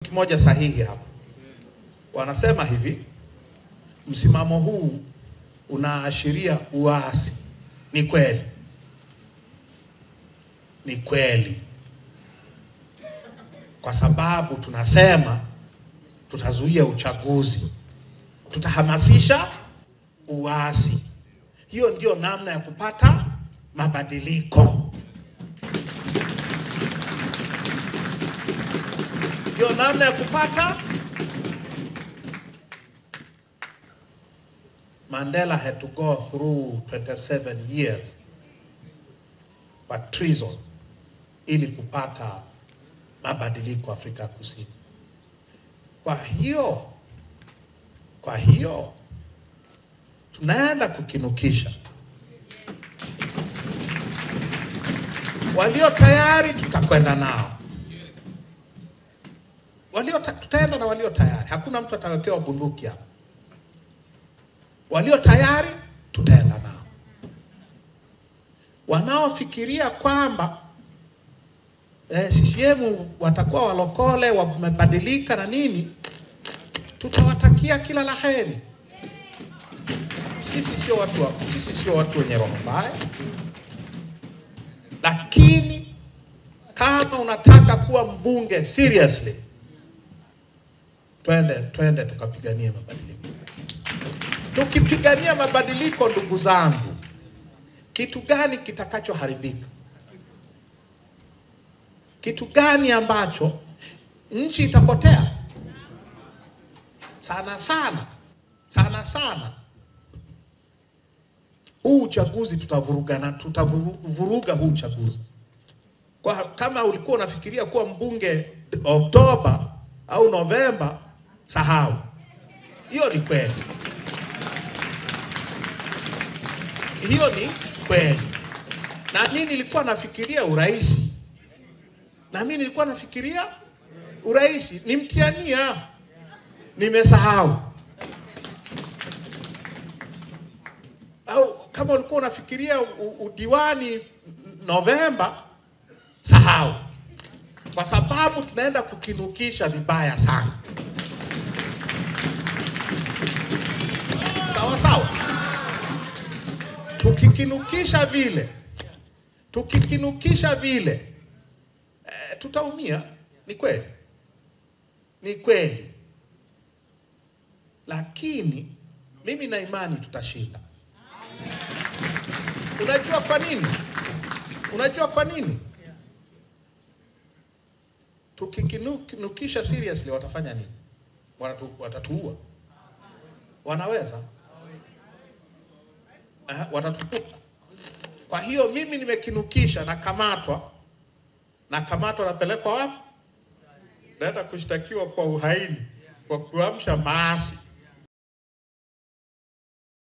Kimoja sahihi hapa. Wanasema hivi, msimamo huu unaashiria uasi. Ni kweli. Ni kweli. Kwa sababu tunasema tutazuia uchaguzi. Tutahamasisha uasi. Hiyo ndio namna ya kupata mabadiliko. Ndio namna ya kupata. Mandela had to go through 27 years but treason ili kupata mabadiliko Afrika Kusini. Kwa hiyo tunaenda kukinukisha. Walio tayari tutakwenda nao. Tutaenda na walio tayari. Hakuna mtu atawekewa bunduki hapa. Walio tayari tutaenda nao. Wanaofikiria kwamba CCM watakuwa walokole, wamebadilika na nini, tutawatakia kila laheri. Sisi sio watu wenye roho mbaya. Lakini kama unataka kuwa mbunge seriously, twende tukapigania mabadiliko. Tukipigania mabadiliko, ndugu zangu, kitu gani kitakachoharibika? Kitu gani ambacho nchi itapotea? Sana. Huu uchaguzi tutavuruga huu uchaguzi. Kama ulikuwa unafikiria kuwa mbunge Oktoba au Novemba, sahau. Hiyo ni kweli. Hiyo ni kweli. Na mimi nilikuwa nafikiria uraisi. Nimtiania. Nimesahau. Au kama ulikuwa unafikiria udiwani Novemba, sahau. Kwa sababu tunaenda kukinukisha vibaya sana. Sawa. Tukikinukisha vile, tutaumia. Ni kweli. Lakini mimi na imani tutashinda. Unajua kwa nini? Tukikinukisha seriously, watafanya nini? Watatuua. Wanaweza? Watatuua. Kwa hiyo mimi nimekinukisha, nakamatwa, napelekwa wapi? Naenda kushtakiwa kwa uhaini, kwa kuamsha maasi.